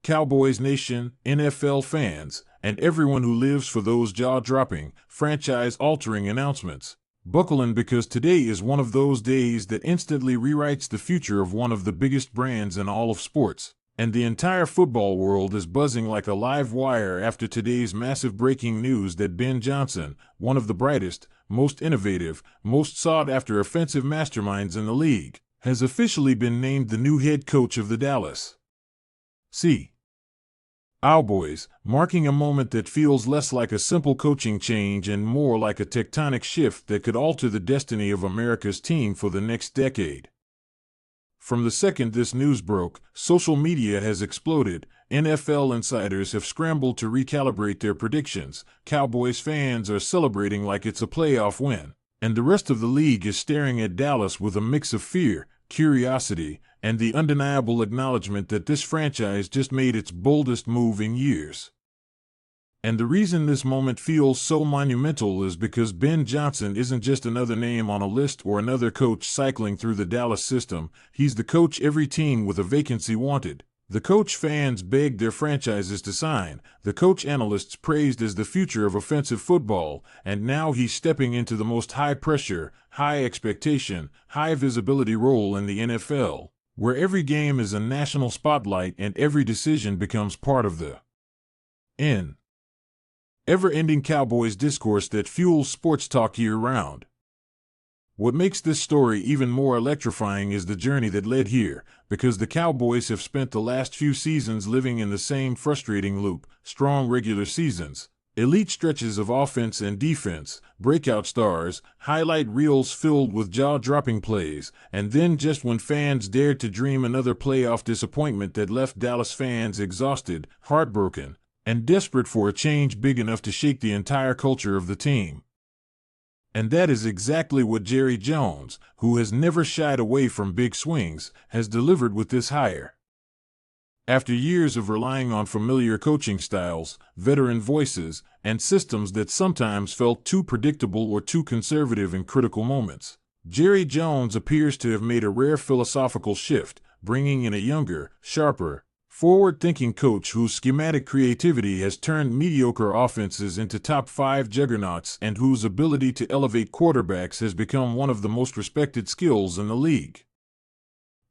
Cowboys Nation, NFL fans, and everyone who lives for those jaw-dropping, franchise-altering announcements. Buckle in, because today is one of those days that instantly rewrites the future of one of the biggest brands in all of sports. And the entire football world is buzzing like a live wire after today's massive breaking news that Ben Johnson, one of the brightest, most innovative, most sought-after offensive masterminds in the league, has officially been named the new head coach of the Dallas Cowboys, marking a moment that feels less like a simple coaching change and more like a tectonic shift that could alter the destiny of America's team for the next decade. From the second this news broke, social media has exploded. NFL insiders have scrambled to recalibrate their predictions. Cowboys fans are celebrating like it's a playoff win. And the rest of the league is staring at Dallas with a mix of fear, curiosity, and the undeniable acknowledgement that this franchise just made its boldest move in years. And the reason this moment feels so monumental is because Ben Johnson isn't just another name on a list or another coach cycling through the Dallas system. He's the coach every team with a vacancy wanted. The coach fans begged their franchises to sign, the coach analysts praised as the future of offensive football, and now he's stepping into the most high-pressure, high-expectation, high-visibility role in the NFL, where every game is a national spotlight and every decision becomes part of the ever-ending Cowboys discourse that fuels sports talk year-round. What makes this story even more electrifying is the journey that led here, because the Cowboys have spent the last few seasons living in the same frustrating loop: strong regular seasons, elite stretches of offense and defense, breakout stars, highlight reels filled with jaw-dropping plays, and then just when fans dared to dream, another playoff disappointment that left Dallas fans exhausted, heartbroken, and desperate for a change big enough to shake the entire culture of the team. And that is exactly what Jerry Jones, who has never shied away from big swings, has delivered with this hire. After years of relying on familiar coaching styles, veteran voices, and systems that sometimes felt too predictable or too conservative in critical moments, Jerry Jones appears to have made a rare philosophical shift, bringing in a younger, sharper, forward-thinking coach whose schematic creativity has turned mediocre offenses into top-5 juggernauts and whose ability to elevate quarterbacks has become one of the most respected skills in the league.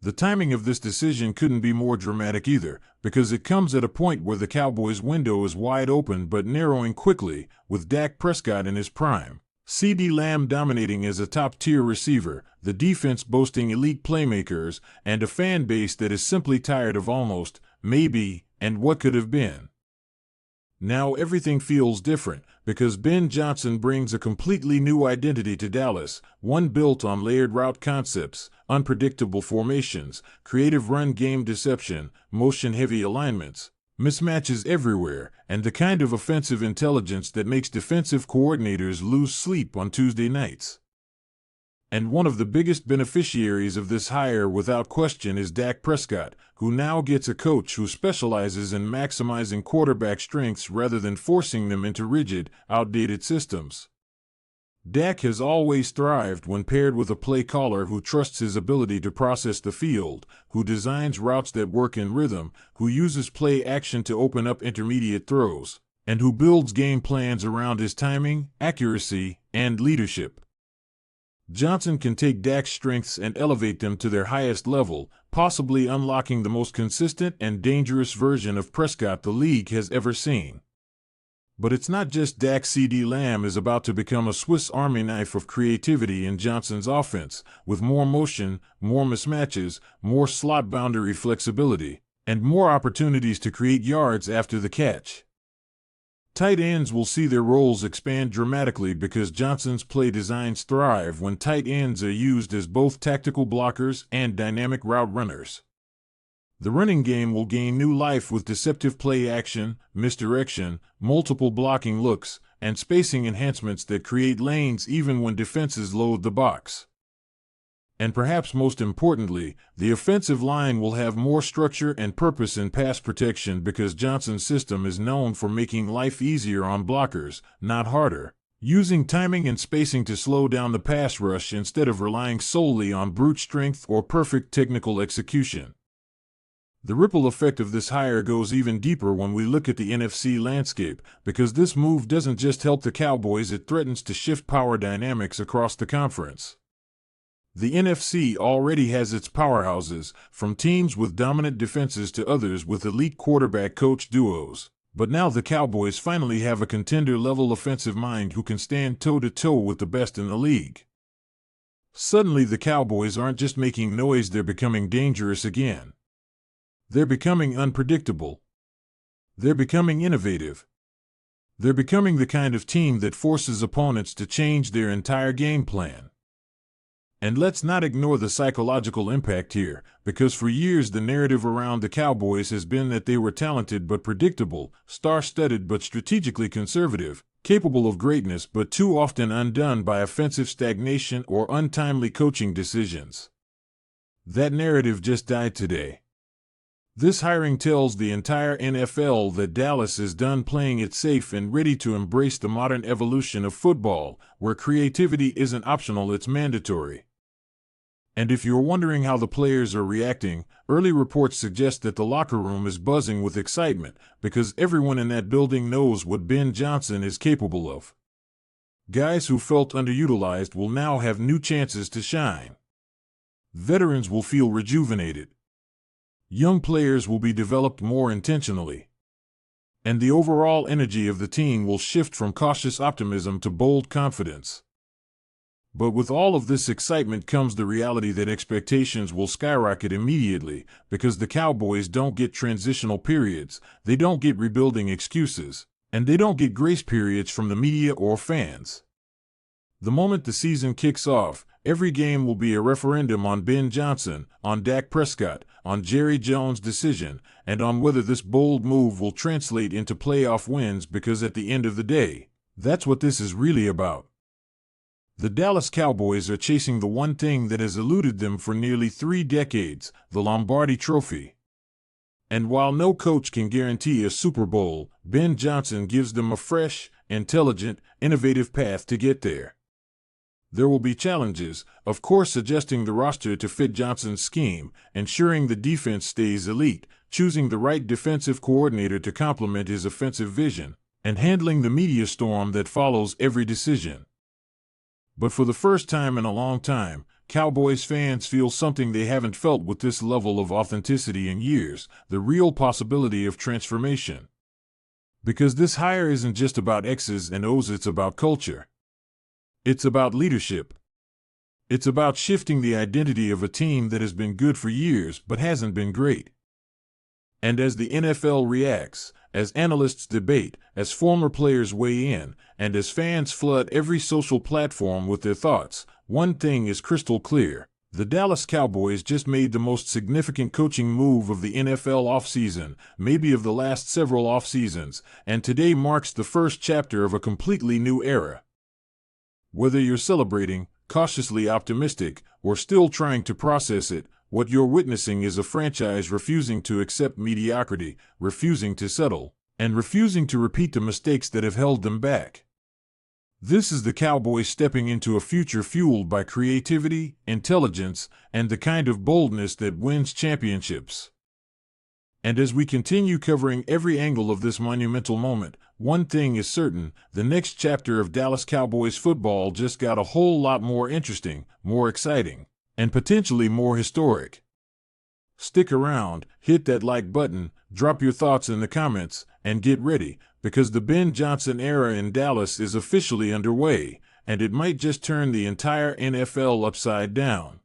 The timing of this decision couldn't be more dramatic either, because it comes at a point where the Cowboys' window is wide open but narrowing quickly, with Dak Prescott in his prime, CeeDee Lamb dominating as a top-tier receiver, the defense boasting elite playmakers, and a fan base that is simply tired of almost, maybe, and what could have been. Now everything feels different, because Ben Johnson brings a completely new identity to Dallas, one built on layered route concepts, unpredictable formations, creative run game deception, motion-heavy alignments, mismatches everywhere, and the kind of offensive intelligence that makes defensive coordinators lose sleep on Tuesday nights. And one of the biggest beneficiaries of this hire without question is Dak Prescott, who now gets a coach who specializes in maximizing quarterback strengths rather than forcing them into rigid, outdated systems. Dak has always thrived when paired with a play caller who trusts his ability to process the field, who designs routes that work in rhythm, who uses play action to open up intermediate throws, and who builds game plans around his timing, accuracy, and leadership. Johnson can take Dak's strengths and elevate them to their highest level, possibly unlocking the most consistent and dangerous version of Prescott the league has ever seen. But it's not just Dak. CeeDee Lamb is about to become a Swiss Army knife of creativity in Johnson's offense, with more motion, more mismatches, more slot boundary flexibility, and more opportunities to create yards after the catch. Tight ends will see their roles expand dramatically because Johnson's play designs thrive when tight ends are used as both tactical blockers and dynamic route runners. The running game will gain new life with deceptive play action, misdirection, multiple blocking looks, and spacing enhancements that create lanes even when defenses load the box. And perhaps most importantly, the offensive line will have more structure and purpose in pass protection because Johnson's system is known for making life easier on blockers, not harder, using timing and spacing to slow down the pass rush instead of relying solely on brute strength or perfect technical execution. The ripple effect of this hire goes even deeper when we look at the NFC landscape, because this move doesn't just help the Cowboys, it threatens to shift power dynamics across the conference. The NFC already has its powerhouses, from teams with dominant defenses to others with elite quarterback-coach duos. But now the Cowboys finally have a contender-level offensive mind who can stand toe-to-toe with the best in the league. Suddenly the Cowboys aren't just making noise, they're becoming dangerous again. They're becoming unpredictable. They're becoming innovative. They're becoming the kind of team that forces opponents to change their entire game plan. And let's not ignore the psychological impact here, because for years the narrative around the Cowboys has been that they were talented but predictable, star-studded but strategically conservative, capable of greatness but too often undone by offensive stagnation or untimely coaching decisions. That narrative just died today. This hiring tells the entire NFL that Dallas is done playing it safe and ready to embrace the modern evolution of football, where creativity isn't optional, it's mandatory. And if you're wondering how the players are reacting, early reports suggest that the locker room is buzzing with excitement, because everyone in that building knows what Ben Johnson is capable of. Guys who felt underutilized will now have new chances to shine. Veterans will feel rejuvenated. Young players will be developed more intentionally. And the overall energy of the team will shift from cautious optimism to bold confidence. But with all of this excitement comes the reality that expectations will skyrocket immediately, because the Cowboys don't get transitional periods, they don't get rebuilding excuses, and they don't get grace periods from the media or fans. The moment the season kicks off, every game will be a referendum on Ben Johnson, on Dak Prescott, on Jerry Jones' decision, and on whether this bold move will translate into playoff wins, because at the end of the day, that's what this is really about. The Dallas Cowboys are chasing the one thing that has eluded them for nearly 3 decades, the Lombardi Trophy. And while no coach can guarantee a Super Bowl, Ben Johnson gives them a fresh, intelligent, innovative path to get there. There will be challenges, of course, adjusting the roster to fit Johnson's scheme, ensuring the defense stays elite, choosing the right defensive coordinator to complement his offensive vision, and handling the media storm that follows every decision. But for the first time in a long time, Cowboys fans feel something they haven't felt with this level of authenticity in years, the real possibility of transformation. Because this hire isn't just about X's and O's, it's about culture. It's about leadership. It's about shifting the identity of a team that has been good for years but hasn't been great. And as the NFL reacts, as analysts debate, as former players weigh in, and as fans flood every social platform with their thoughts, one thing is crystal clear. The Dallas Cowboys just made the most significant coaching move of the NFL offseason, maybe of the last several offseasons, and today marks the first chapter of a completely new era. Whether you're celebrating, cautiously optimistic, or still trying to process it, what you're witnessing is a franchise refusing to accept mediocrity, refusing to settle, and refusing to repeat the mistakes that have held them back. This is the Cowboys stepping into a future fueled by creativity, intelligence, and the kind of boldness that wins championships. And as we continue covering every angle of this monumental moment, one thing is certain: the next chapter of Dallas Cowboys football just got a whole lot more interesting, more exciting, and potentially more historic. Stick around, hit that like button, drop your thoughts in the comments, and get ready, because the Ben Johnson era in Dallas is officially underway, and it might just turn the entire NFL upside down.